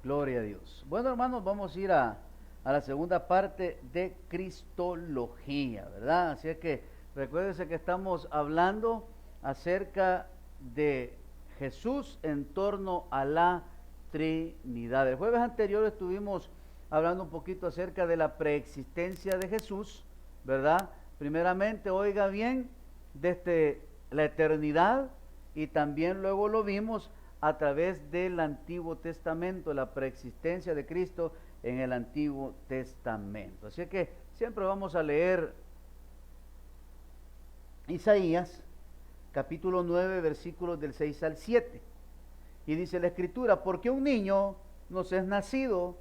Gloria a Dios. Bueno, hermanos, vamos a ir a la segunda parte de Cristología, ¿verdad? Así es que recuérdense que estamos hablando acerca de Jesús en torno a la Trinidad. El jueves anterior estuvimos hablando un poquito acerca de la preexistencia de Jesús, ¿verdad? Primeramente, oiga bien, desde la eternidad, y también luego lo vimos a través del Antiguo Testamento, la preexistencia de Cristo en el Antiguo Testamento. Así que siempre vamos a leer Isaías, capítulo 9, versículos del 6 al 7. Y dice la Escritura: porque un niño nos es nacido,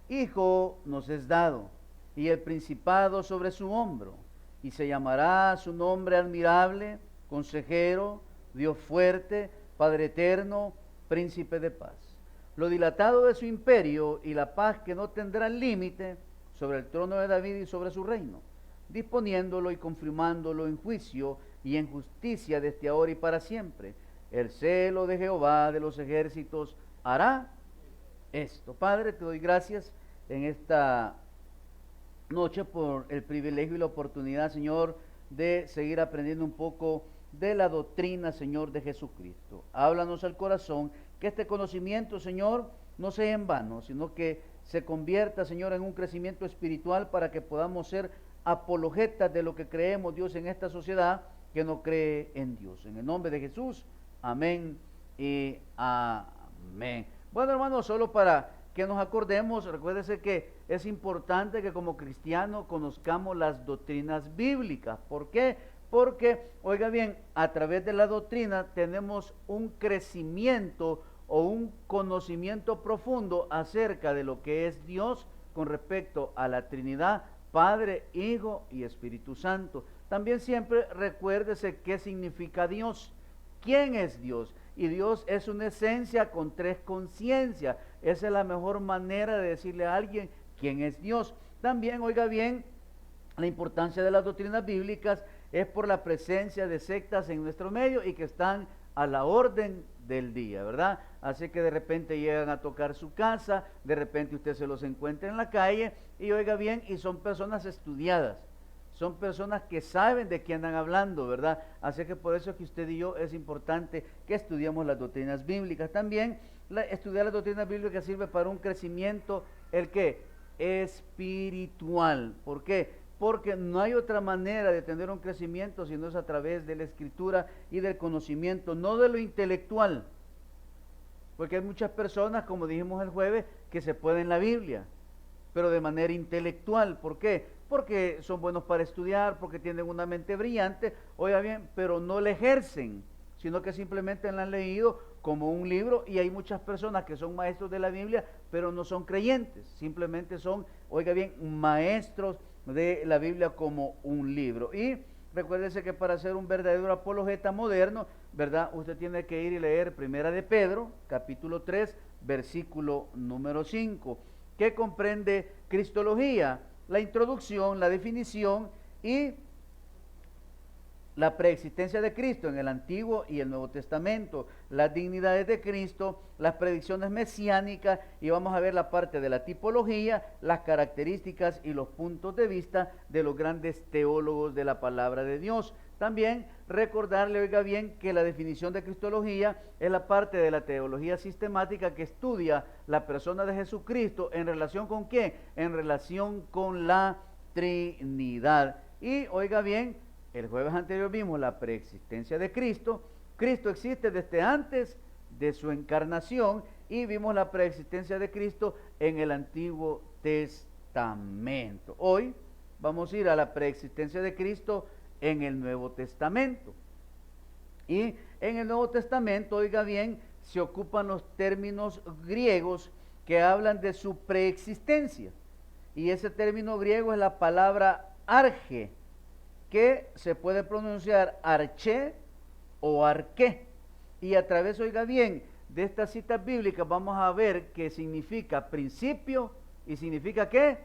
hijo nos es dado, y el principado sobre su hombro, y se llamará su nombre admirable, consejero, Dios fuerte, Padre eterno, príncipe de paz. Lo dilatado de su imperio y la paz que no tendrá límite sobre el trono de David y sobre su reino, disponiéndolo y confirmándolo en juicio y en justicia desde ahora y para siempre. El celo de Jehová de los ejércitos hará esto. Padre, te doy gracias en esta noche por el privilegio y la oportunidad, Señor, de seguir aprendiendo un poco de la doctrina, Señor, de Jesucristo. Háblanos al corazón, que este conocimiento, Señor, no sea en vano, sino que se convierta, Señor, en un crecimiento espiritual para que podamos ser apologetas de lo que creemos, Dios, en esta sociedad que no cree en Dios. En el nombre de Jesús, amén y amén. Bueno, hermanos, solo para que nos acordemos, recuérdese que es importante que como cristianos conozcamos las doctrinas bíblicas. ¿Por qué? Porque, oiga bien, a través de la doctrina tenemos un crecimiento o un conocimiento profundo acerca de lo que es Dios con respecto a la Trinidad, Padre, Hijo y Espíritu Santo. También siempre recuérdese qué significa Dios, quién es Dios. Y Dios es una esencia con tres conciencias. Esa es la mejor manera de decirle a alguien quién es Dios. También, oiga bien, la importancia de las doctrinas bíblicas es por la presencia de sectas en nuestro medio y que están a la orden del día, ¿verdad? Así que de repente llegan a tocar su casa, de repente usted se los encuentra en la calle y oiga bien, y son personas estudiadas, son personas que saben de qué andan hablando, ¿verdad? Así que por eso es que usted y yo es importante que estudiemos las doctrinas bíblicas. También estudiar las doctrinas bíblicas sirve para un crecimiento, ¿el qué? Espiritual. ¿Por qué? Porque no hay otra manera de tener un crecimiento si no es a través de la escritura y del conocimiento, no de lo intelectual. Porque hay muchas personas, como dijimos el jueves, que se pueden la Biblia, pero de manera intelectual. ¿Por qué? Porque son buenos para estudiar, porque tienen una mente brillante, oiga bien, pero no la ejercen, sino que simplemente la han leído como un libro. Y hay muchas personas que son maestros de la Biblia, pero no son creyentes, simplemente son, oiga bien, maestros de la Biblia como un libro. Y recuérdese que para ser un verdadero apologeta moderno, ¿verdad? Usted tiene que ir y leer Primera de Pedro, capítulo 3, versículo número 5, que comprende Cristología, la introducción, la definición y la preexistencia de Cristo en el Antiguo y el Nuevo Testamento, las dignidades de Cristo, las predicciones mesiánicas, y vamos a ver la parte de la tipología, las características y los puntos de vista de los grandes teólogos de la palabra de Dios. También recordarle, oiga bien, que la definición de Cristología es la parte de la teología sistemática que estudia la persona de Jesucristo en relación con ¿qué? En relación con la Trinidad. Y oiga bien, el jueves anterior vimos la preexistencia de Cristo. Cristo existe desde antes de su encarnación y vimos la preexistencia de Cristo en el Antiguo Testamento. Hoy vamos a ir a la preexistencia de Cristo en el Nuevo Testamento. Y en el Nuevo Testamento, oiga bien, se ocupan los términos griegos que hablan de su preexistencia. Y ese término griego es la palabra arge, que se puede pronunciar arché o arqué. Y a través, oiga bien, de estas citas bíblicas vamos a ver que significa principio y significa ¿qué?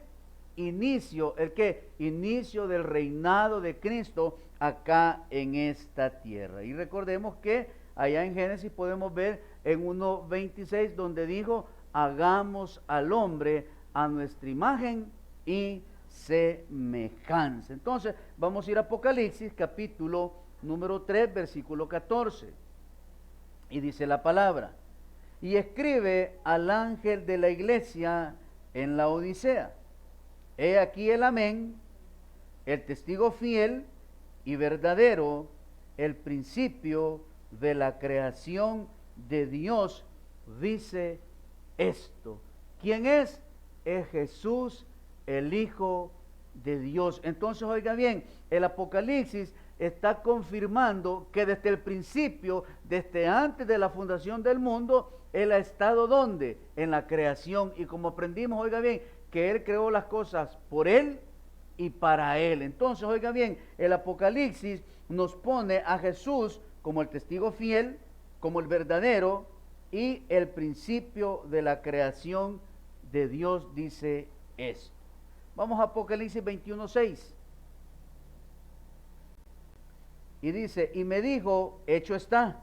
Inicio. ¿El qué? Inicio del reinado de Cristo acá en esta tierra. Y recordemos que allá en Génesis podemos ver en 1:26 donde dijo: hagamos al hombre a nuestra imagen y semejanza. Entonces, vamos a ir a Apocalipsis, capítulo número 3, versículo 14. Y dice la palabra: y escribe al ángel de la iglesia en la Odisea: he aquí el amén, el testigo fiel y verdadero, el principio de la creación de Dios, dice esto. ¿Quién es? Es Jesús, el Hijo de Dios. Entonces, oiga bien, el Apocalipsis está confirmando que desde el principio, desde antes de la fundación del mundo, Él ha estado ¿dónde? En la creación. Y como aprendimos, oiga bien, que Él creó las cosas por Él y para Él. Entonces, oiga bien, el Apocalipsis nos pone a Jesús como el testigo fiel, como el verdadero y el principio de la creación de Dios, dice esto. Vamos a Apocalipsis 21:6. Y dice: y me dijo, hecho está,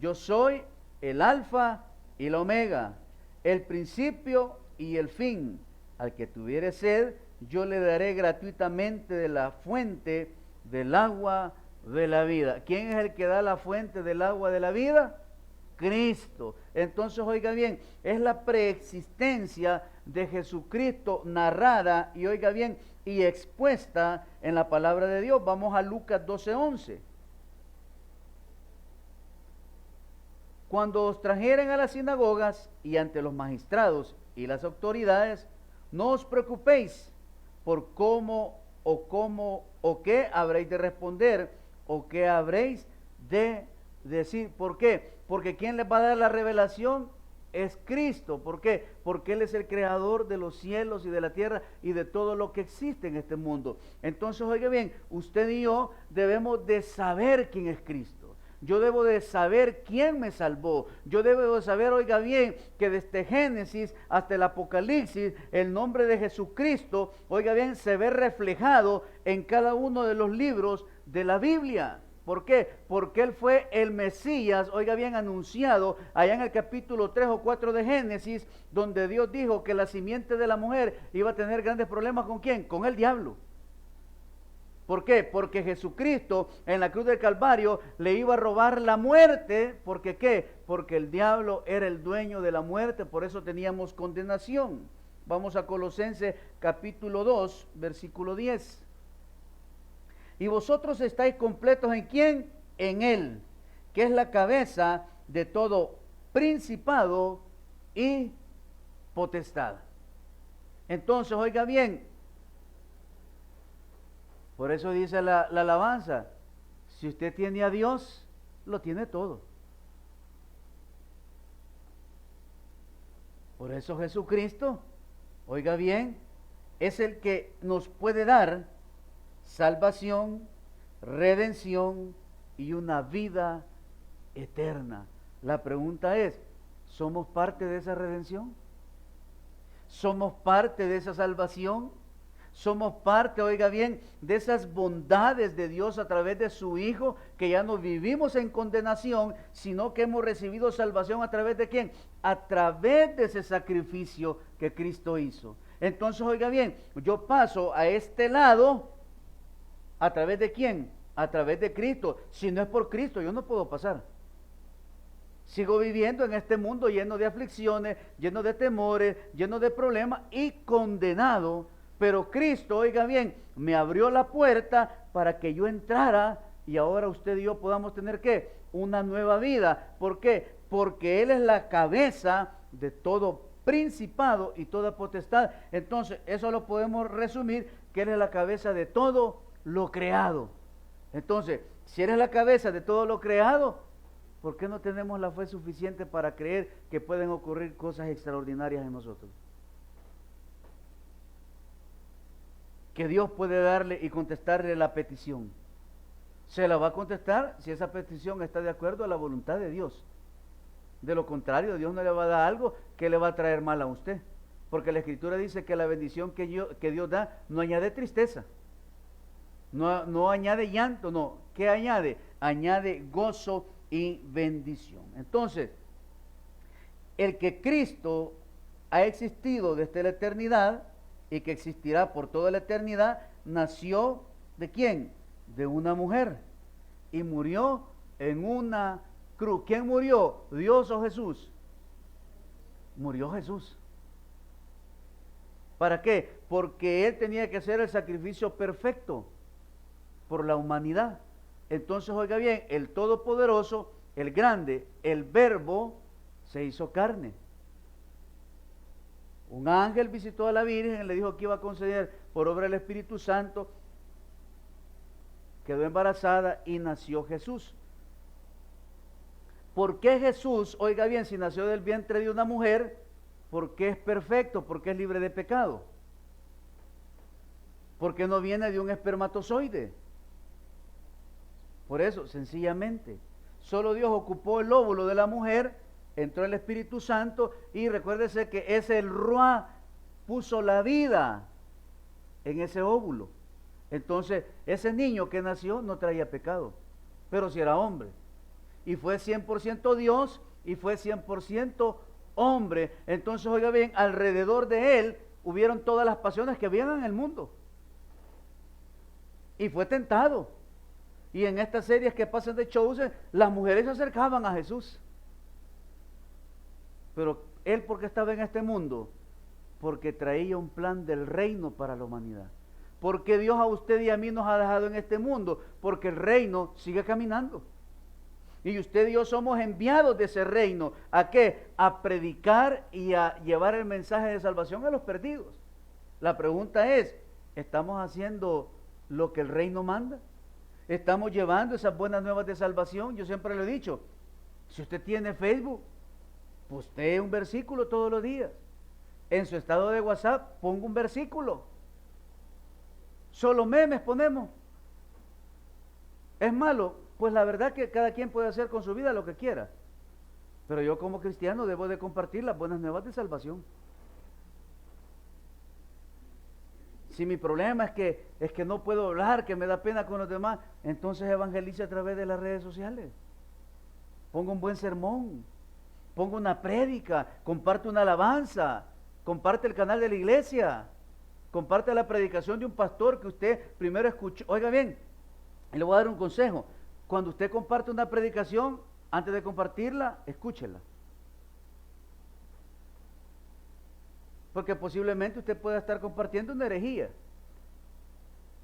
yo soy el alfa y la omega, el principio y el fin. Al que tuviere sed, yo le daré gratuitamente de la fuente del agua de la vida. ¿Quién es el que da la fuente del agua de la vida? Cristo. Entonces, oiga bien, es la preexistencia de Jesucristo narrada y oiga bien, y expuesta en la palabra de Dios. Vamos a Lucas 12:11. Cuando os trajeren a las sinagogas y ante los magistrados y las autoridades, no os preocupéis por cómo o qué habréis de responder o qué habréis de decir. ¿Por qué? Porque ¿quién les va a dar la revelación? Es Cristo. ¿Por qué? Porque Él es el creador de los cielos y de la tierra y de todo lo que existe en este mundo. Entonces, oiga bien, usted y yo debemos de saber quién es Cristo. Yo debo de saber quién me salvó. Yo debo de saber, oiga bien, que desde Génesis hasta el Apocalipsis, el nombre de Jesucristo, oiga bien, se ve reflejado en cada uno de los libros de la Biblia. ¿Por qué? Porque Él fue el Mesías, oiga bien, anunciado allá en el capítulo 3 o 4 de Génesis, donde Dios dijo que la simiente de la mujer iba a tener grandes problemas. ¿Con quién? Con el diablo. ¿Por qué? Porque Jesucristo en la cruz del Calvario le iba a robar la muerte. ¿Por qué qué? Porque el diablo era el dueño de la muerte, por eso teníamos condenación. Vamos a Colosenses capítulo 2, versículo 10. Y vosotros estáis completos ¿en quién? En Él, que es la cabeza de todo principado y potestad. Entonces, oiga bien, por eso dice la alabanza: si usted tiene a Dios, lo tiene todo. Por eso Jesucristo, oiga bien, es el que nos puede dar salvación, redención y una vida eterna. La pregunta es, ¿somos parte de esa redención? ¿Somos parte de esa salvación? Somos parte, oiga bien, de esas bondades de Dios a través de su Hijo, que ya no vivimos en condenación, sino que hemos recibido salvación a través de ¿quién? A través de ese sacrificio que Cristo hizo. Entonces, oiga bien, yo paso a este lado, ¿a través de quién? A través de Cristo. Si no es por Cristo, yo no puedo pasar. Sigo viviendo en este mundo lleno de aflicciones, lleno de temores, lleno de problemas y condenado. Pero Cristo, oiga bien, me abrió la puerta para que yo entrara y ahora usted y yo podamos tener ¿qué? Una nueva vida. ¿Por qué? Porque Él es la cabeza de todo principado y toda potestad. Entonces, eso lo podemos resumir, que Él es la cabeza de todo lo creado. Entonces, si Él es la cabeza de todo lo creado, ¿por qué no tenemos la fe suficiente para creer que pueden ocurrir cosas extraordinarias en nosotros? Que Dios puede darle y contestarle la petición. Se la va a contestar si esa petición está de acuerdo a la voluntad de Dios. De lo contrario, Dios no le va a dar algo que le va a traer mal a usted. Porque la Escritura dice que la bendición que Dios da no añade tristeza. No añade llanto, no. ¿Qué añade? Añade gozo y bendición. Entonces, el que Cristo ha existido desde la eternidad y que existirá por toda la eternidad, nació ¿de quién? De una mujer y murió en una cruz. ¿Quién murió? ¿Dios o Jesús? Murió Jesús. ¿Para qué? Porque Él tenía que hacer el sacrificio perfecto por la humanidad. Entonces, oiga bien, el Todopoderoso, el Grande, el Verbo, se hizo carne. Un ángel visitó a la Virgen y le dijo que iba a conceder por obra del Espíritu Santo. Quedó embarazada y nació Jesús. ¿Por qué Jesús, oiga bien, si nació del vientre de una mujer, porque es perfecto, porque es libre de pecado? Porque no viene de un espermatozoide. Por eso, sencillamente, solo Dios ocupó el óvulo de la mujer, entró el Espíritu Santo y recuérdese que ese el Ruá puso la vida en ese óvulo. Entonces, ese niño que nació no traía pecado, pero si era hombre. Y fue 100% Dios y fue 100% hombre. Entonces, oiga bien, alrededor de él hubieron todas las pasiones que habían en el mundo. Y fue tentado. Y en estas series que pasan de Chosen, las mujeres se acercaban a Jesús. Pero él, ¿por qué estaba en este mundo? Porque traía un plan del reino para la humanidad. Porque Dios a usted y a mí nos ha dejado en este mundo, porque el reino sigue caminando. Y usted y yo somos enviados de ese reino. ¿A qué? A predicar y a llevar el mensaje de salvación a los perdidos. La pregunta es, ¿estamos haciendo lo que el reino manda? ¿Estamos llevando esas buenas nuevas de salvación? Yo siempre lo he dicho, si usted tiene Facebook, postee un versículo todos los días. En su estado de WhatsApp, ponga un versículo. Solo memes ponemos. ¿Es malo? Pues la verdad que cada quien puede hacer con su vida lo que quiera. Pero yo como cristiano debo de compartir las buenas nuevas de salvación. Si mi problema es que no puedo hablar, que me da pena con los demás, entonces evangelice a través de las redes sociales. Ponga un buen sermón, ponga una prédica, comparte una alabanza, comparte el canal de la iglesia, comparte la predicación de un pastor que usted primero escuchó. Oiga bien, le voy a dar un consejo. Cuando usted comparte una predicación, antes de compartirla, escúchela. Porque posiblemente usted pueda estar compartiendo una herejía.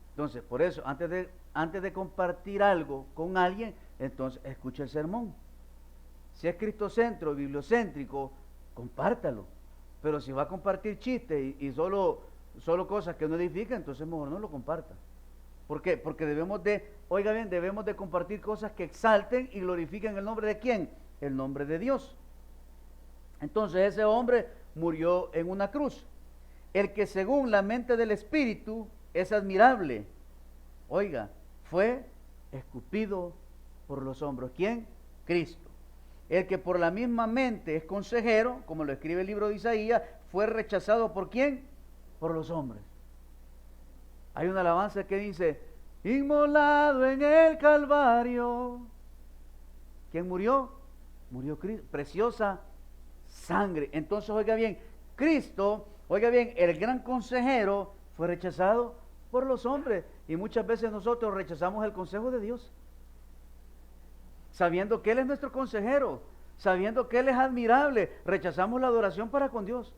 Entonces, por eso, antes de compartir algo con alguien, entonces escuche el sermón. Si es cristocentro, bibliocéntrico, compártalo. Pero si va a compartir chistes y solo cosas que no edifican, entonces mejor no lo comparta. ¿Por qué? Porque debemos de compartir cosas que exalten y glorifiquen el nombre de ¿quién? El nombre de Dios. Entonces ese hombre murió en una cruz. El que según la mente del Espíritu es admirable, oiga, fue escupido por los hombros. ¿Quién? Cristo. El que por la misma mente es consejero, como lo escribe el libro de Isaías, fue rechazado ¿por quién? Por los hombres. Hay una alabanza que dice, inmolado en el Calvario. ¿Quién murió? Murió Cristo, preciosa sangre. Entonces, oiga bien, Cristo, oiga bien, el gran consejero fue rechazado por los hombres. Y muchas veces nosotros rechazamos el consejo de Dios. Sabiendo que Él es nuestro consejero, sabiendo que Él es admirable, rechazamos la adoración para con Dios.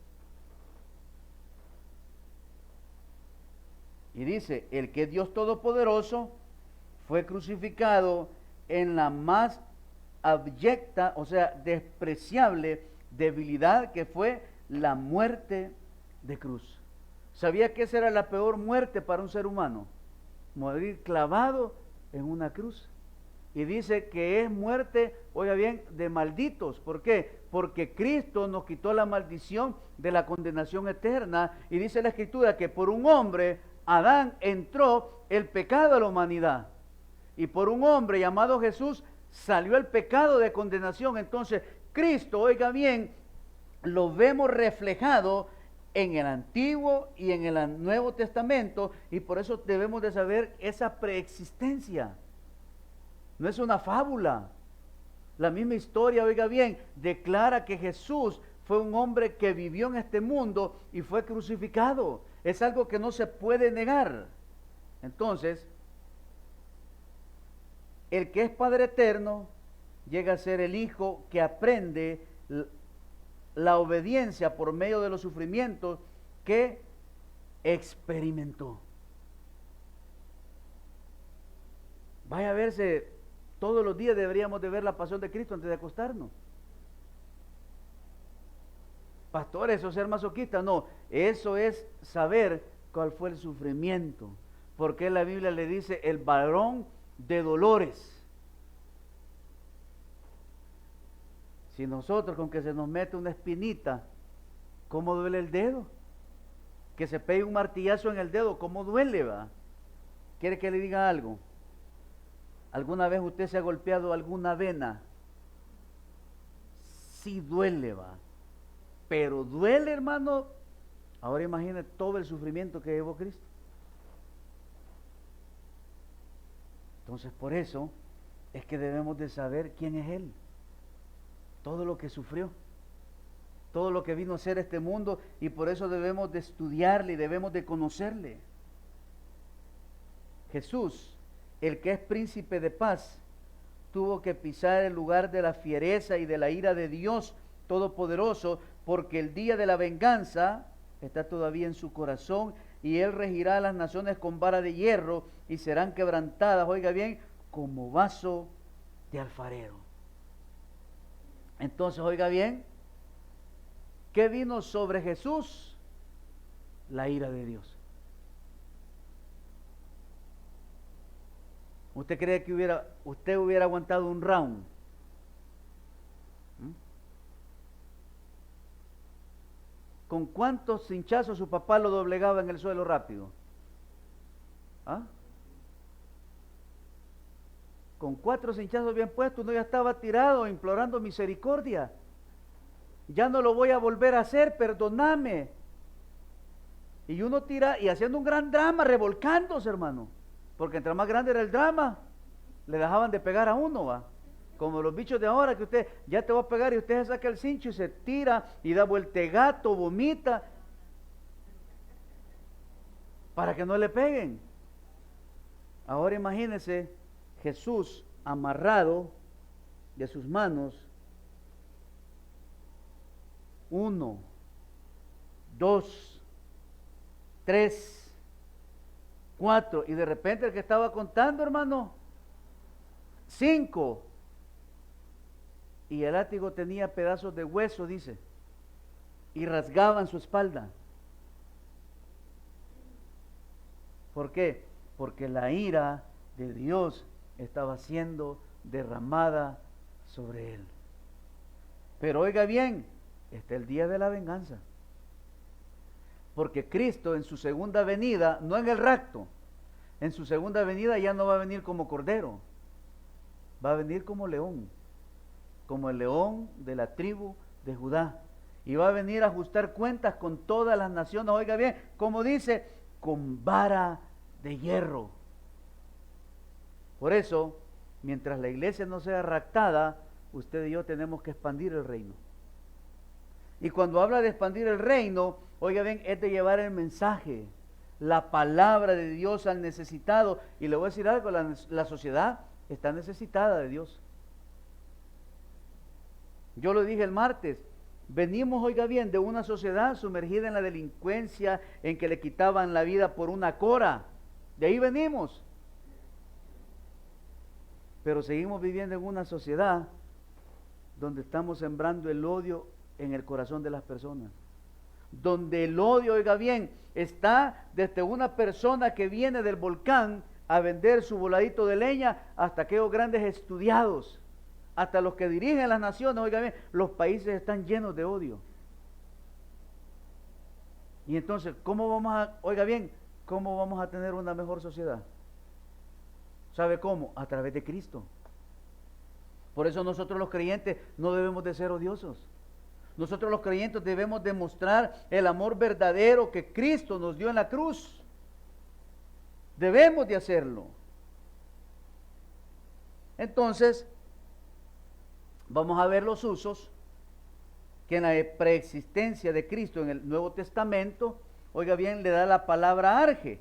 Y dice, el que es Dios Todopoderoso fue crucificado en la más abyecta, o sea, despreciable debilidad que fue la muerte de cruz. ¿Sabía que esa era la peor muerte para un ser humano? Morir clavado en una cruz. Y dice que es muerte, oiga bien, de malditos. ¿Por qué? Porque Cristo nos quitó la maldición de la condenación eterna. Y dice la Escritura que por un hombre, Adán, entró el pecado a la humanidad. Y por un hombre llamado Jesús salió el pecado de condenación. Entonces, Cristo, oiga bien, lo vemos reflejado en el Antiguo y en el Nuevo Testamento. Y por eso debemos de saber esa preexistencia. No es una fábula. La misma historia, oiga bien, declara que Jesús fue un hombre que vivió en este mundo y fue crucificado. Es algo que no se puede negar. Entonces, el que es Padre eterno llega a ser el Hijo que aprende la obediencia por medio de los sufrimientos que experimentó. Vaya a verse, todos los días deberíamos de ver la pasión de Cristo antes de acostarnos. Pastor, eso es ser masoquista. No, eso es saber cuál fue el sufrimiento. Porque la Biblia le dice el varón de dolores. Si nosotros con que se nos mete una espinita, ¿cómo duele el dedo? Que se pegue un martillazo en el dedo, ¿cómo duele, va? ¿Quiere que le diga algo? ¿Alguna vez usted se ha golpeado alguna vena? Sí duele, va. Pero duele, hermano. Ahora imagine todo el sufrimiento que llevó Cristo. Entonces, por eso es que debemos de saber quién es Él. Todo lo que sufrió, todo lo que vino a hacer este mundo, y por eso debemos de estudiarle y debemos de conocerle. Jesús, el que es príncipe de paz, tuvo que pisar el lugar de la fiereza y de la ira de Dios Todopoderoso, porque el día de la venganza está todavía en su corazón, y Él regirá a las naciones con vara de hierro, y serán quebrantadas, oiga bien, como vaso de alfarero. Entonces, oiga bien, ¿qué vino sobre Jesús? La ira de Dios. ¿Usted cree que usted hubiera aguantado un round? ¿Con cuántos cinchazos su papá lo doblegaba en el suelo rápido? ¿Ah? Con 4 cinchazos bien puestos, uno ya estaba tirado, implorando misericordia. Ya no lo voy a volver a hacer, perdóname. Y uno tira, y haciendo un gran drama, revolcándose, hermano. Porque entre más grande era el drama, le dejaban de pegar a uno, ¿va? Como los bichos de ahora, que usted ya te va a pegar y usted se saca el cincho y se tira y da vueltegato, vomita, para que no le peguen. Ahora imagínense Jesús amarrado de sus manos, 1, 2, 3, 4, y de repente el que estaba contando, hermano, 5, y el látigo tenía pedazos de hueso, dice, y rasgaban su espalda. ¿Por qué? Porque la ira de Dios estaba siendo derramada sobre él. Pero oiga bien, está el día de la venganza. Porque Cristo en su segunda venida, no en el rapto, en su segunda venida ya no va a venir como cordero, va a venir como león, como el león de la tribu de Judá. Y va a venir a ajustar cuentas con todas las naciones, oiga bien, como dice, con vara de hierro. Por eso, mientras la iglesia no sea raptada, usted y yo tenemos que expandir el reino. Y cuando habla de expandir el reino, oiga bien, es de llevar el mensaje, la palabra de Dios al necesitado. Y le voy a decir algo, la sociedad está necesitada de Dios. Yo lo dije el martes, venimos, oiga bien, de una sociedad sumergida en la delincuencia, en que le quitaban la vida por una cora. De ahí venimos. Pero seguimos viviendo en una sociedad donde estamos sembrando el odio en el corazón de las personas. Donde el odio, oiga bien, está desde una persona que viene del volcán a vender su voladito de leña hasta aquellos grandes estudiados, hasta los que dirigen las naciones, oiga bien, los países están llenos de odio. Y entonces, ¿cómo vamos a tener una mejor sociedad? ¿Sabe cómo? A través de Cristo. Por eso nosotros los creyentes no debemos de ser odiosos. Nosotros los creyentes debemos demostrar el amor verdadero que Cristo nos dio en la cruz. Debemos de hacerlo. Entonces, vamos a ver los usos que en la preexistencia de Cristo en el Nuevo Testamento, oiga bien, le da la palabra arge.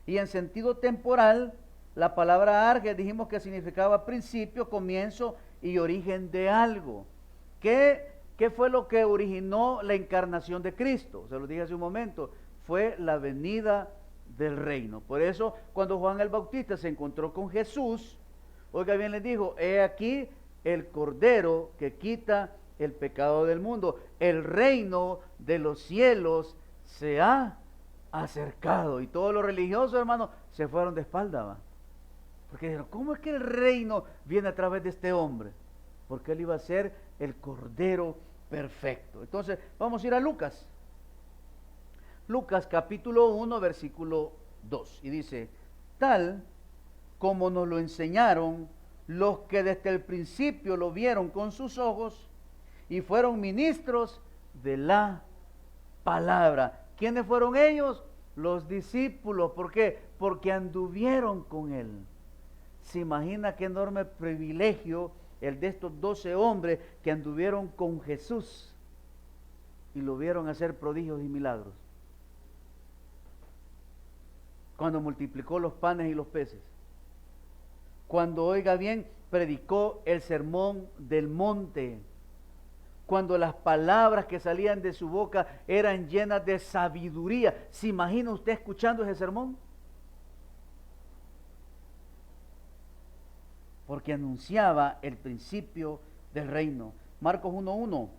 Y en sentido temporal, la palabra arge dijimos que significaba principio, comienzo y origen de algo. ¿Qué fue lo que originó la encarnación de Cristo? Se lo dije hace un momento, fue la venida del reino. Por eso, cuando Juan el Bautista se encontró con Jesús, oiga bien, le dijo, he aquí el Cordero que quita el pecado del mundo. El reino de los cielos se ha acercado. Y todos los religiosos, hermanos, se fueron de espalda, ¿va? Porque dijeron, ¿cómo es que el reino viene a través de este hombre? Porque él iba a ser el Cordero perfecto. Entonces, vamos a ir a Lucas. Lucas capítulo 1, versículo 2. Y dice, tal como nos lo enseñaron los que desde el principio lo vieron con sus ojos y fueron ministros de la palabra. ¿Quiénes fueron ellos? Los discípulos. ¿Por qué? Porque anduvieron con él. Se imagina qué enorme privilegio el de estos 12 hombres que anduvieron con Jesús y lo vieron hacer prodigios y milagros. Cuando multiplicó los panes y los peces. Cuando, oiga bien, predicó el sermón del monte. Cuando las palabras que salían de su boca eran llenas de sabiduría. ¿Se imagina usted escuchando ese sermón? Porque anunciaba el principio del reino. Marcos 1:1.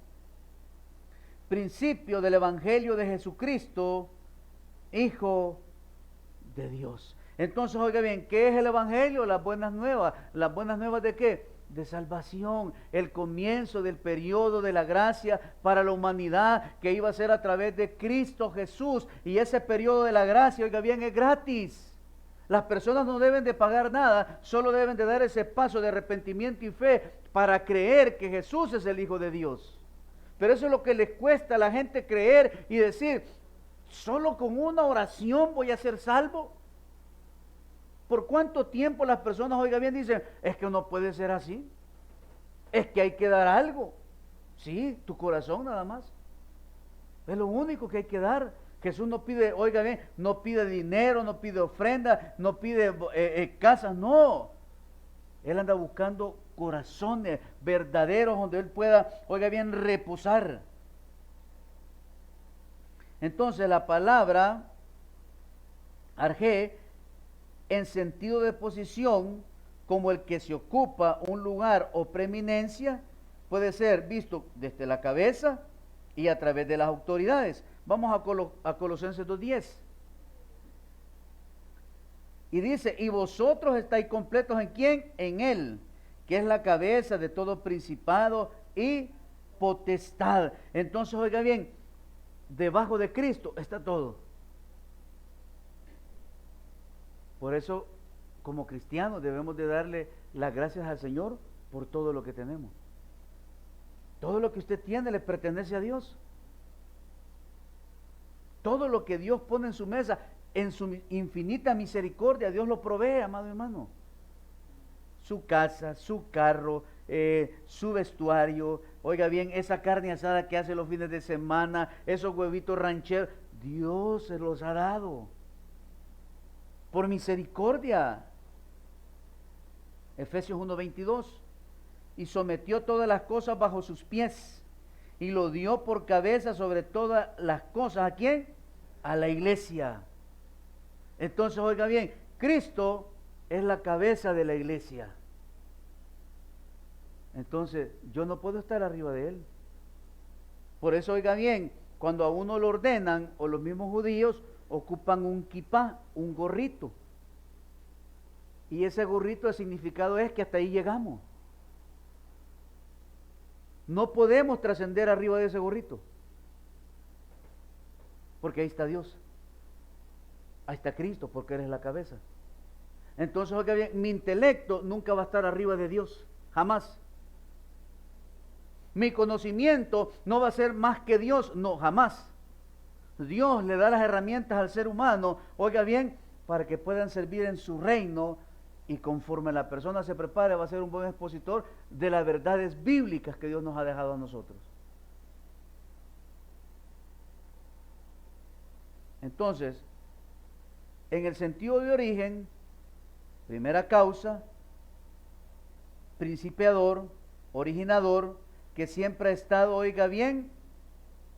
Principio del Evangelio de Jesucristo, Hijo de Dios. Entonces, oiga bien, ¿qué es el Evangelio? Las buenas nuevas. ¿Las buenas nuevas de qué? De salvación. El comienzo del periodo de la gracia para la humanidad que iba a ser a través de Cristo Jesús. Y ese periodo de la gracia, oiga bien, es gratis. Las personas no deben de pagar nada, solo deben de dar ese paso de arrepentimiento y fe para creer que Jesús es el Hijo de Dios. Pero eso es lo que les cuesta a la gente creer y decir, solo con una oración voy a ser salvo. ¿Por cuánto tiempo las personas, oiga bien, dicen, es que no puede ser así? Es que hay que dar algo. Sí, tu corazón nada más. Es lo único que hay que dar. Jesús no pide, oiga bien, no pide dinero, no pide ofrenda, no pide casas, no. Él anda buscando corazones verdaderos donde Él pueda, oiga bien, reposar. Entonces la palabra arge, en sentido de posición, como el que se ocupa un lugar o preeminencia, puede ser visto desde la cabeza y a través de las autoridades. Vamos a Colosenses 2:10. Y dice, y vosotros estáis completos ¿en quién? En Él, que es la cabeza de todo principado y potestad. Entonces, oiga bien, debajo de Cristo está todo. Por eso, como cristianos, debemos de darle las gracias al Señor por todo lo que tenemos. Todo lo que usted tiene le pertenece a Dios. Todo lo que Dios pone en su mesa, en su infinita misericordia, Dios lo provee, amado hermano. Su casa, su carro, su vestuario, oiga bien, esa carne asada que hace los fines de semana, esos huevitos rancheros, Dios se los ha dado. Por misericordia. Efesios 1:22. Y sometió todas las cosas bajo sus pies, y lo dio por cabeza sobre todas las cosas. ¿A quién? A la iglesia. Entonces, oiga bien, Cristo es la cabeza de la iglesia. Entonces, yo no puedo estar arriba de Él. Por eso, oiga bien, cuando a uno lo ordenan, o los mismos judíos, ocupan un kipá, un gorrito. Y ese gorrito, el significado es que hasta ahí llegamos. No podemos trascender arriba de ese gorrito. Porque ahí está Dios. Ahí está Cristo, porque eres la cabeza. Entonces, oiga bien, mi intelecto nunca va a estar arriba de Dios. Jamás. Mi conocimiento no va a ser más que Dios. No, jamás. Dios le da las herramientas al ser humano, oiga bien, para que puedan servir en su reino, y conforme la persona se prepare va a ser un buen expositor de las verdades bíblicas que Dios nos ha dejado a nosotros. Entonces, en el sentido de origen, primera causa, principiador, originador, que siempre ha estado, oiga bien,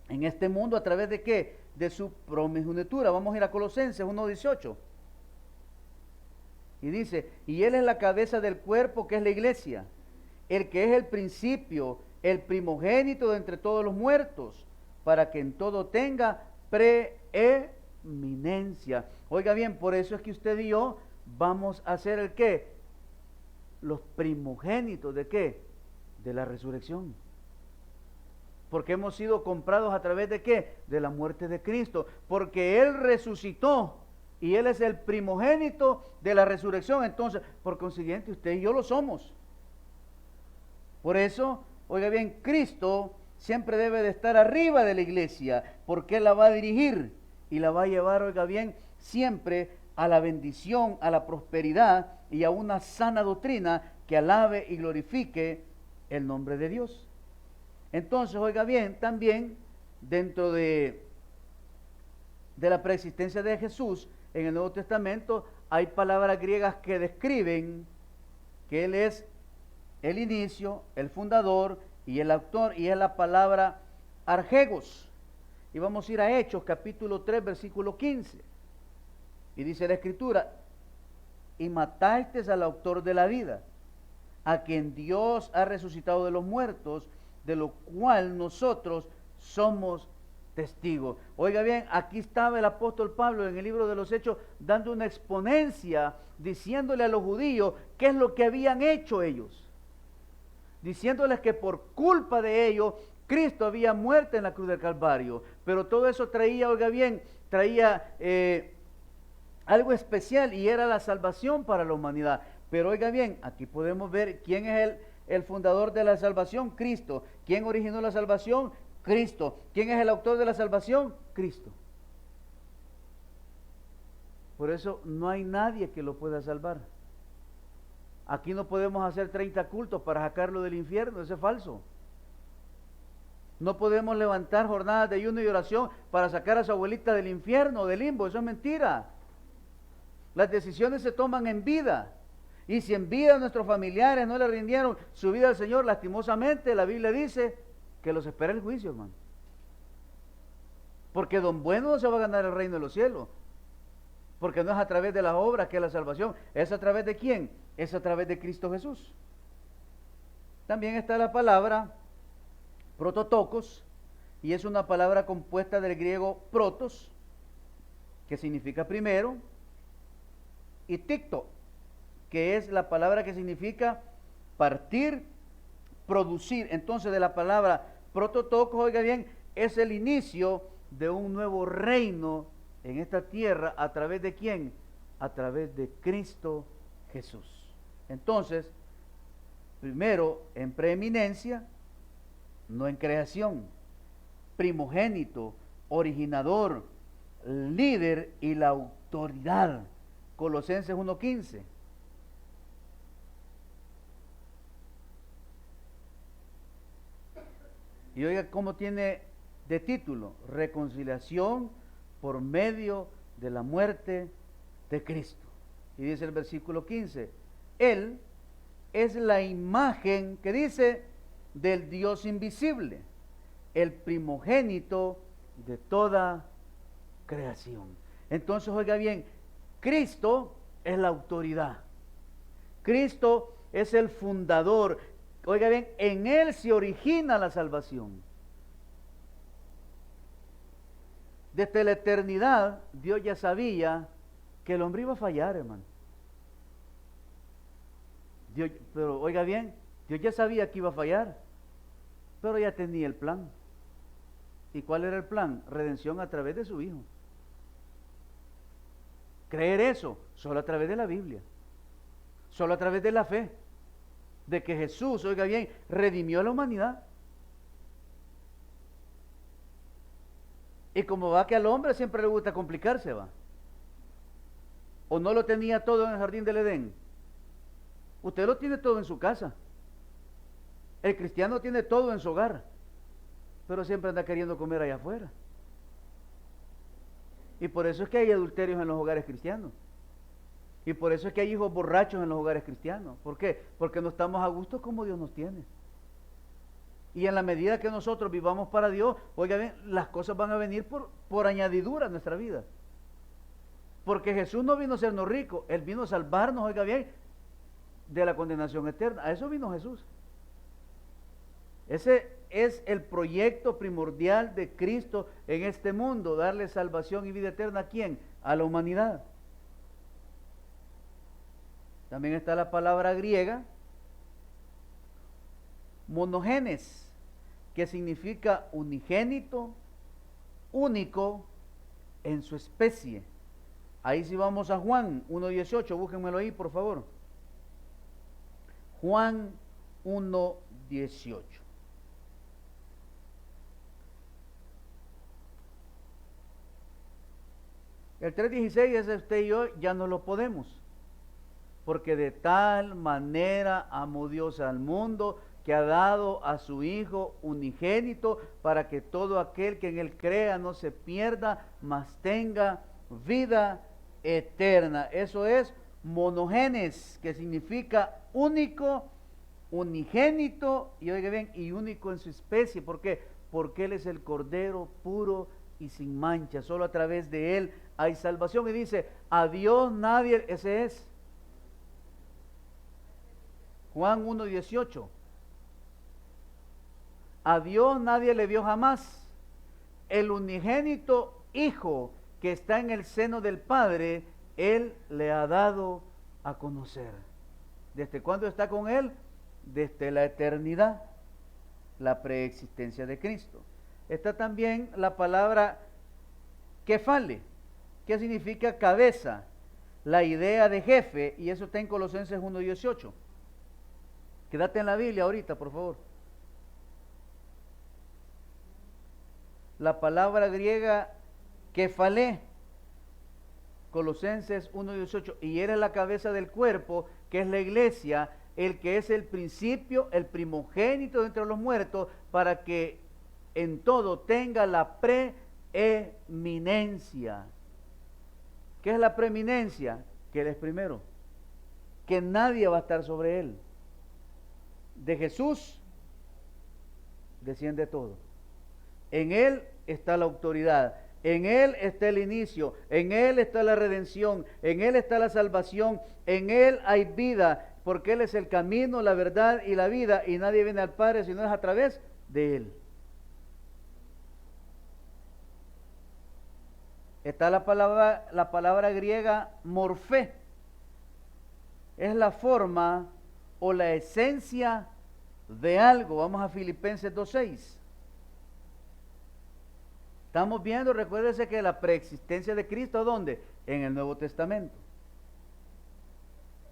en este mundo a través de ¿qué? De su primogenitura. Vamos a ir a Colosenses 1:18. Y dice, y Él es la cabeza del cuerpo que es la iglesia, el que es el principio, el primogénito de entre todos los muertos, para que en todo tenga preeminencia. Oiga bien, por eso es que usted y yo vamos a ser el ¿qué? Los primogénitos ¿de qué? De la resurrección. Porque hemos sido comprados a través de ¿qué? De la muerte de Cristo. Porque Él resucitó y Él es el primogénito de la resurrección. Entonces, por consiguiente, usted y yo lo somos. Por eso, oiga bien, Cristo siempre debe de estar arriba de la iglesia, porque Él la va a dirigir y la va a llevar, oiga bien, siempre a la bendición, a la prosperidad y a una sana doctrina que alabe y glorifique el nombre de Dios. Entonces, oiga bien, también dentro de la preexistencia de Jesús en el Nuevo Testamento hay palabras griegas que describen que Él es el inicio, el fundador y el autor, y es la palabra argegos. Y vamos a ir a Hechos capítulo 3 versículo 15. Y dice la Escritura, y matasteis al autor de la vida, a quien Dios ha resucitado de los muertos, de lo cual nosotros somos testigos. Oiga bien, aquí estaba el apóstol Pablo en el libro de los Hechos dando una exponencia, diciéndole a los judíos qué es lo que habían hecho ellos, diciéndoles que por culpa de ellos Cristo había muerto en la cruz del Calvario. Pero todo eso traía, oiga bien, traía algo especial, y era la salvación para la humanidad. Pero oiga bien, aquí podemos ver quién es el fundador de la salvación, Cristo. ¿Quién originó la salvación? Cristo. ¿Quién es el autor de la salvación? Cristo. Por eso no hay nadie que lo pueda salvar. Aquí no podemos hacer 30 cultos para sacarlo del infierno, eso es falso. No podemos levantar jornadas de ayuno y oración para sacar a su abuelita del infierno, del limbo, eso es mentira. Las decisiones se toman en vida. Y si en vida nuestros familiares no le rindieron su vida al Señor, lastimosamente la Biblia dice que los espera el juicio, hermano. Porque don bueno no se va a ganar el reino de los cielos. Porque no es a través de las obras que es la salvación. ¿Es a través de quién? Es a través de Cristo Jesús. También está la palabra prototokos, y es una palabra compuesta del griego protos, que significa primero, y ticto, que es la palabra que significa partir, producir. Entonces, de la palabra prototokos, oiga bien, es el inicio de un nuevo reino en esta tierra. ¿A través de quién? A través de Cristo Jesús. Entonces, primero en preeminencia, no en creación, primogénito, originador, líder y la autoridad. Colosenses 1:15. Y oiga cómo tiene de título: reconciliación por medio de la muerte de Cristo. Y dice el versículo 15, Él es la imagen, que dice, del Dios invisible, el primogénito de toda creación. Entonces, oiga bien, Cristo es la autoridad. Cristo es el fundador. Oiga bien, en Él se origina la salvación. Desde la eternidad, Dios ya sabía que el hombre iba a fallar, hermano. Pero oiga bien, Dios ya sabía que iba a fallar, pero ya tenía el plan. ¿Y cuál era el plan? Redención a través de su Hijo. Creer eso solo a través de la Biblia, solo a través de la fe, de que Jesús, oiga bien, redimió a la humanidad. Y como va que al hombre siempre le gusta complicarse, va. ¿O no lo tenía todo en el jardín del Edén? Usted lo tiene todo en su casa. El cristiano tiene todo en su hogar, pero siempre anda queriendo comer allá afuera. Y por eso es que hay adulterios en los hogares cristianos. Y por eso es que hay hijos borrachos en los hogares cristianos. ¿Por qué? Porque no estamos a gusto como Dios nos tiene. Y en la medida que nosotros vivamos para Dios, oiga bien, las cosas van a venir por añadidura a nuestra vida. Porque Jesús no vino a hacernos ricos, Él vino a salvarnos, oiga bien, de la condenación eterna. A eso vino Jesús. Ese es el proyecto primordial de Cristo en este mundo, darle salvación y vida eterna. ¿A quién? A la humanidad. También está la palabra griega, monogenes, que significa unigénito, único en su especie. Ahí sí vamos a Juan 1.18, búsquenmelo ahí, por favor. Juan 1.18. El 3.16 es usted y yo, ya no lo podemos. Porque de tal manera amó Dios al mundo que ha dado a su Hijo unigénito para que todo aquel que en Él crea no se pierda, mas tenga vida eterna. Eso es monogenes, que significa único, unigénito, y oiga bien, y único en su especie. ¿Por qué? Porque Él es el Cordero puro y sin mancha. Solo a través de Él hay salvación. Y dice, a Dios nadie, ese es Juan 1.18. A Dios nadie le vio jamás. El unigénito Hijo que está en el seno del Padre, Él le ha dado a conocer. ¿Desde cuándo está con Él? Desde la eternidad, la preexistencia de Cristo. Está también la palabra kefale, que significa cabeza, la idea de jefe, y eso está en Colosenses 1.18. Quédate en la Biblia ahorita, por favor. La palabra griega kefale, Colosenses 1.18, y era la cabeza del cuerpo, que es la iglesia, el que es el principio, el primogénito de entre los muertos, para que en todo tenga la preeminencia. ¿Qué es la preeminencia? Que Él es primero, que nadie va a estar sobre Él. De Jesús desciende todo. En Él está la autoridad, en Él está el inicio, en Él está la redención, en Él está la salvación, en Él hay vida, porque Él es el camino, la verdad y la vida, y nadie viene al Padre si no es a través de Él. Está la palabra griega morfé, es la forma o la esencia de algo. Vamos a Filipenses 2.6. Estamos viendo, recuérdese que la preexistencia de Cristo, ¿dónde? En el Nuevo Testamento.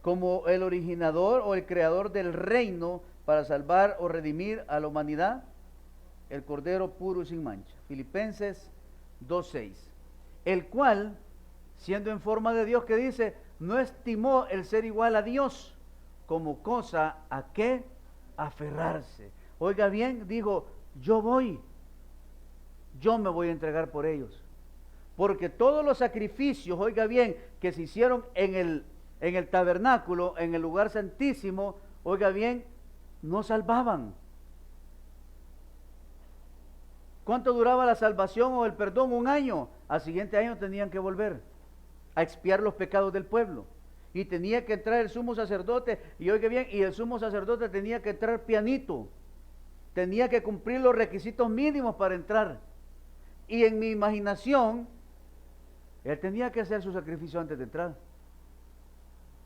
Como el originador o el creador del reino para salvar o redimir a la humanidad, el Cordero puro y sin mancha. Filipenses 2.6. El cual, siendo en forma de Dios, que dice, no estimó el ser igual a Dios como cosa a qué aferrarse. Oiga bien, dijo, yo me voy a entregar por ellos. Porque todos los sacrificios, oiga bien, que se hicieron en el tabernáculo, en el lugar santísimo, oiga bien, no salvaban. ¿Cuánto duraba la salvación o el perdón? 1 año. Al siguiente año tenían que volver a expiar los pecados del pueblo. Y tenía que entrar el sumo sacerdote, y oiga bien, y el sumo sacerdote tenía que entrar pianito. Tenía que cumplir los requisitos mínimos para entrar. Y en mi imaginación, él tenía que hacer su sacrificio antes de entrar.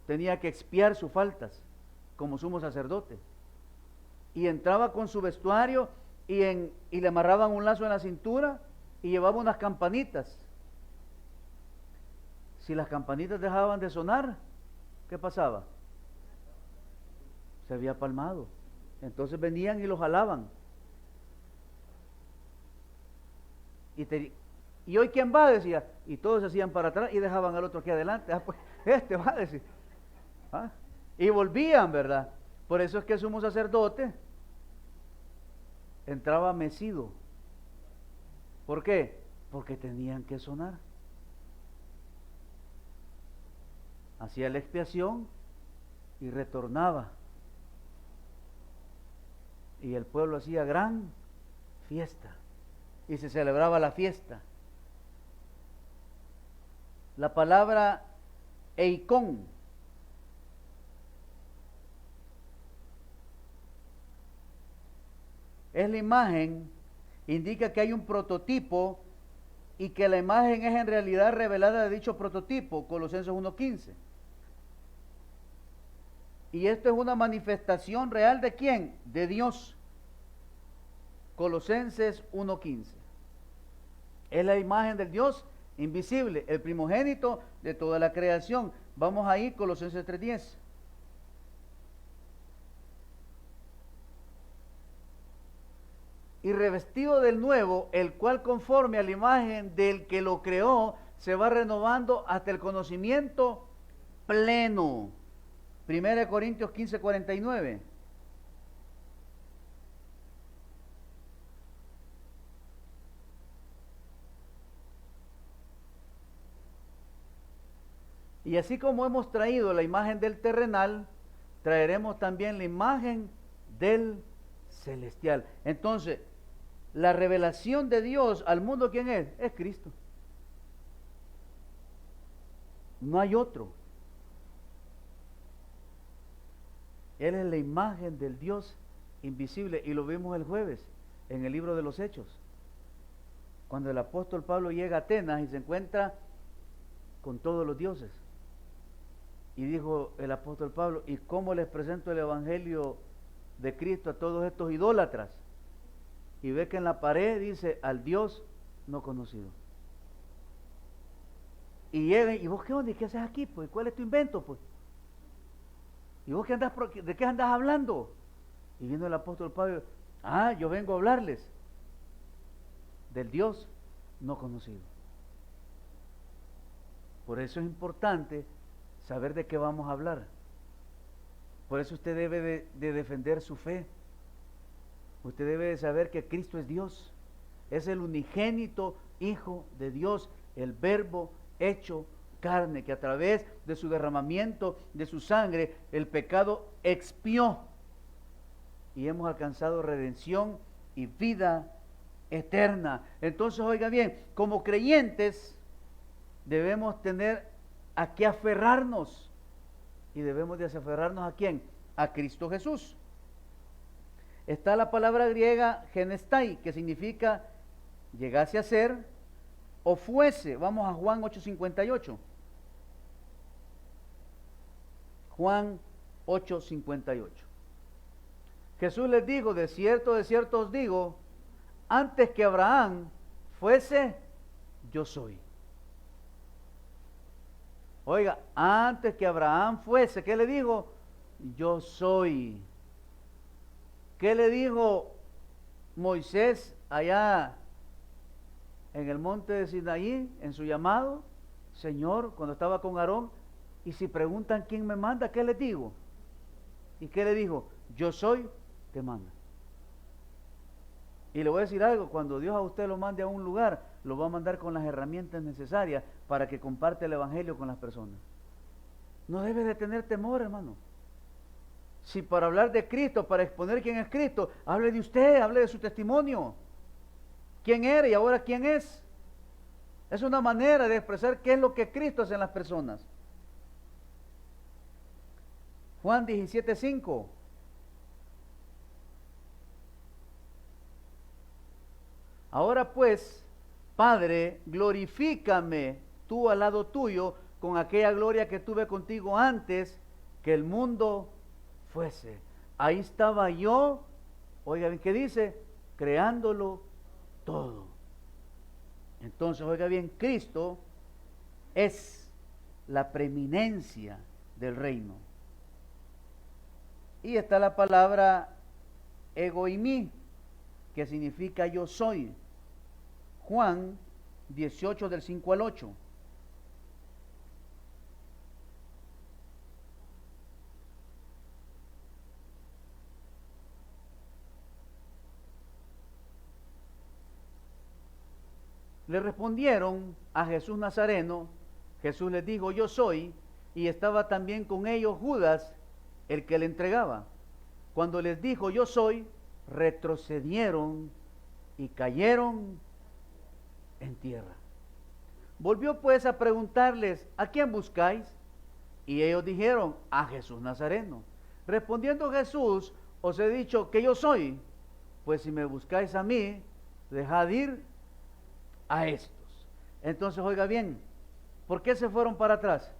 Tenía que expiar sus faltas como sumo sacerdote. Y entraba con su vestuario y le amarraban un lazo en la cintura y llevaba unas campanitas. Si las campanitas dejaban de sonar, ¿qué pasaba? Se había palmado. Entonces venían y lo jalaban. ¿Y hoy quién va? Decía. Y todos se hacían para atrás y dejaban al otro aquí adelante. Pues este va a decir. ¿Ah? Y volvían, ¿verdad? Por eso es que el sumo sacerdote entraba mecido. ¿Por qué? Porque tenían que sonar. hacía la expiación y retornaba. Y el pueblo hacía gran fiesta y se celebraba la fiesta. La palabra eikón es la imagen, indica que hay un prototipo y que la imagen es en realidad revelada de dicho prototipo, Colosenses 1:15. Y esto es una manifestación real ¿de quién? De Dios. Colosenses 1:15. Es la imagen del Dios invisible, el primogénito de toda la creación. Vamos ahí, Colosenses 3:10. Y revestido del nuevo, el cual conforme a la imagen del que lo creó, se va renovando hasta el conocimiento pleno. 1 Corintios 15:49. Y así como hemos traído la imagen del terrenal, traeremos también la imagen del celestial. Entonces, la revelación de Dios al mundo, ¿quién es? Es Cristo. No hay otro. Él es la imagen del Dios invisible y lo vimos el jueves en el libro de los Hechos. Cuando el apóstol Pablo llega a Atenas y se encuentra con todos los dioses. Y dijo el apóstol Pablo, ¿y cómo les presento el evangelio de Cristo a todos estos idólatras? Y ve que en la pared dice, al Dios no conocido. Y llega, ¿y vos qué onda? ¿Y qué haces aquí? Pues, ¿cuál es tu invento? Pues, ¿y vos de qué andas hablando? Y vino el apóstol Pablo, yo vengo a hablarles del Dios no conocido. Por eso es importante saber de qué vamos a hablar. Por eso usted debe de defender su fe. Usted debe de saber que Cristo es Dios. Es el unigénito Hijo de Dios, el Verbo hecho carne, que a través de su derramamiento de su sangre, el pecado expió. Y hemos alcanzado redención y vida eterna. Entonces, oiga bien, como creyentes debemos tener a qué aferrarnos. Y debemos de aferrarnos ¿a quién? A Cristo Jesús. Está la palabra griega genestai, que significa llegase a ser o fuese. Vamos a Juan 8:58. Juan 8:58. Jesús les dijo, de cierto os digo, antes que Abraham fuese, yo soy. Oiga, antes que Abraham fuese, ¿qué le dijo? Yo soy. ¿Qué le dijo Moisés allá en el monte de Sinaí, en su llamado? Señor, cuando estaba con Aarón, y si preguntan quién me manda, ¿qué les digo? ¿Y qué le dijo? Yo soy, te manda. Y le voy a decir algo, cuando Dios a usted lo mande a un lugar, lo va a mandar con las herramientas necesarias para que comparte el evangelio con las personas. No debe de tener temor, hermano. Si para hablar de Cristo, para exponer quién es Cristo, hable de usted, hable de su testimonio. ¿Quién era y ahora quién es? Es una manera de expresar qué es lo que Cristo hace en las personas. Juan 17:5. Ahora pues, Padre, glorifícame tú al lado tuyo con aquella gloria que tuve contigo antes que el mundo fuese. Ahí estaba yo, oiga bien, ¿qué dice? Creándolo todo. Entonces, oiga bien, Cristo es la preeminencia del reino. Y está la palabra egoimí, que significa yo soy. Juan 18 del 5 al 8. Le respondieron a Jesús Nazareno. Jesús les dijo, yo soy. y estaba también con ellos Judas, el que le entregaba. Cuando les dijo yo soy, retrocedieron y cayeron en tierra. Volvió pues a preguntarles, ¿a quién buscáis? Y ellos dijeron, a Jesús Nazareno. Respondiendo Jesús, os he dicho que yo soy, pues si me buscáis a mí, dejad ir a estos. Entonces, oiga bien, ¿por qué se fueron para atrás?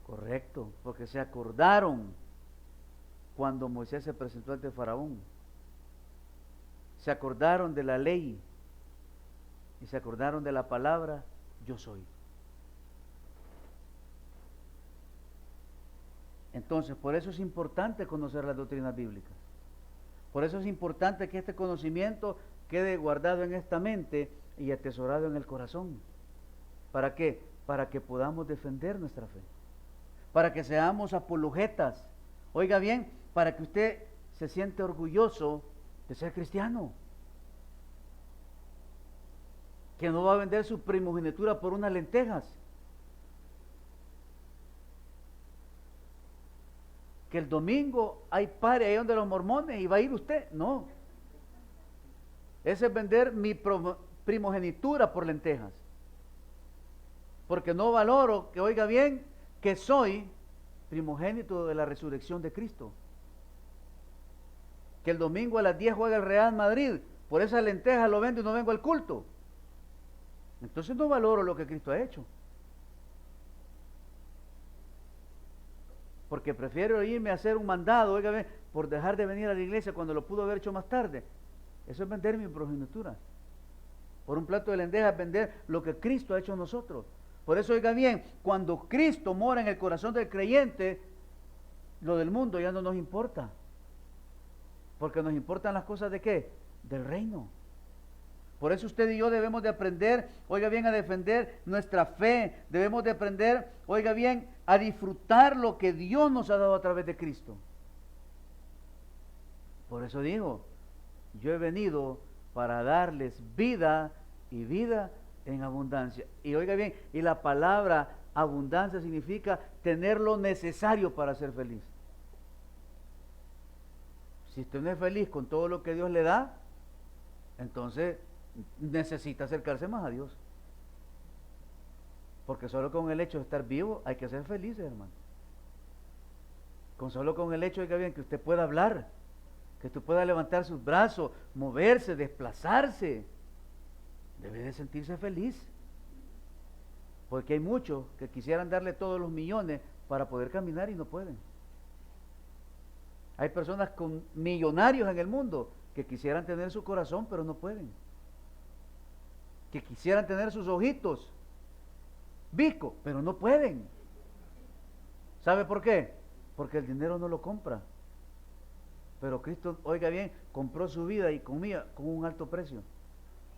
Correcto, porque se acordaron cuando Moisés se presentó ante Faraón. Se acordaron de la ley y se acordaron de la palabra yo soy. Entonces, por eso es importante conocer las doctrinas bíblicas. Por eso es importante que este conocimiento quede guardado en esta mente y atesorado en el corazón. ¿Para qué? Para que podamos defender nuestra fe. Para que seamos apologetas. Oiga bien, para que usted se siente orgulloso de ser cristiano. Que no va a vender su primogenitura por unas lentejas. Que el domingo hay party ahí donde los mormones y va a ir usted. No. Ese es vender mi primogenitura por lentejas. Porque no valoro, que oiga bien, que soy primogénito de la resurrección de Cristo. Que el domingo a las 10 juega el Real Madrid, por esas lentejas lo vendo y no vengo al culto. Entonces no valoro lo que Cristo ha hecho. Porque prefiero irme a hacer un mandado, oiga, por dejar de venir a la iglesia cuando lo pudo haber hecho más tarde. Eso es vender mi progenitura. Por un plato de lentejas vender lo que Cristo ha hecho en nosotros. Por eso, oiga bien, cuando Cristo mora en el corazón del creyente, lo del mundo ya no nos importa. Porque nos importan las cosas de ¿qué? Del reino. Por eso usted y yo debemos de aprender, oiga bien, a defender nuestra fe. Debemos de aprender, oiga bien, a disfrutar lo que Dios nos ha dado a través de Cristo. Por eso digo, yo he venido para darles vida y vida en abundancia. Y oiga bien, y la palabra abundancia significa tener lo necesario para ser feliz. Si usted no es feliz con todo lo que Dios le da, entonces necesita acercarse más a Dios. Porque solo con el hecho de estar vivo hay que ser felices, hermano. Solo con el hecho de que usted pueda hablar, que usted pueda levantar sus brazos, moverse, desplazarse, debe de sentirse feliz. Porque hay muchos que quisieran darle todos los millones para poder caminar y no pueden. Hay personas con millonarios en el mundo que quisieran tener su corazón pero no pueden. Que quisieran tener sus ojitos bico, pero no pueden. ¿Sabe por qué? Porque el dinero no lo compra. Pero Cristo, oiga bien, compró su vida y comía con un alto precio.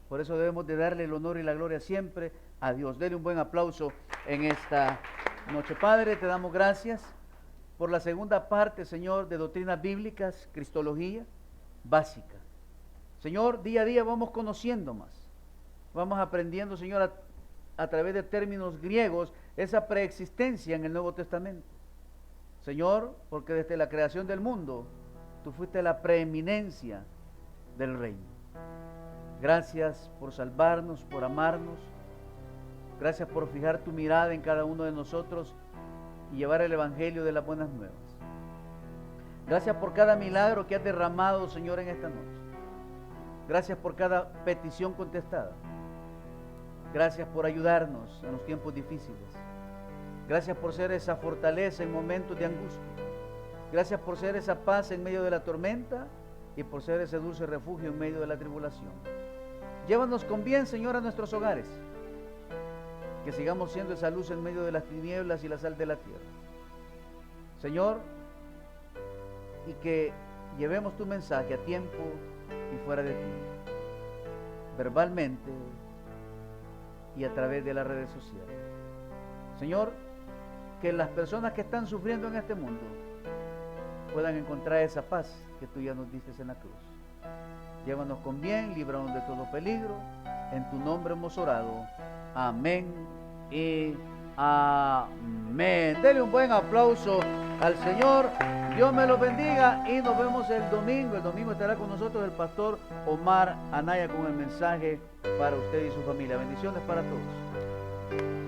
Por eso debemos de darle el honor y la gloria siempre a Dios. Dele un buen aplauso en esta noche. Padre, te damos gracias por la segunda parte, Señor, de doctrinas bíblicas, cristología básica. Señor, día a día vamos conociendo más. Vamos aprendiendo, Señor, a través de términos griegos, esa preexistencia en el Nuevo Testamento. Señor, porque desde la creación del mundo, tú fuiste la preeminencia del reino. Gracias por salvarnos, por amarnos. Gracias por fijar tu mirada en cada uno de nosotros y llevar el Evangelio de las buenas nuevas. Gracias por cada milagro que has derramado, Señor, en esta noche. Gracias por cada petición contestada. Gracias por ayudarnos en los tiempos difíciles. Gracias por ser esa fortaleza en momentos de angustia. Gracias por ser esa paz en medio de la tormenta y por ser ese dulce refugio en medio de la tribulación. Llévanos con bien, Señor, a nuestros hogares. Que sigamos siendo esa luz en medio de las tinieblas y la sal de la tierra. Señor, y que llevemos tu mensaje a tiempo y fuera de tiempo. Verbalmente y a través de las redes sociales. Señor, que las personas que están sufriendo en este mundo puedan encontrar esa paz que tú ya nos diste en la cruz. Llévanos con bien, líbranos de todo peligro. En tu nombre hemos orado. Amén y amén. Denle un buen aplauso al Señor. Dios me los bendiga y nos vemos el domingo. El domingo estará con nosotros el pastor Omar Anaya con el mensaje para usted y su familia. Bendiciones para todos.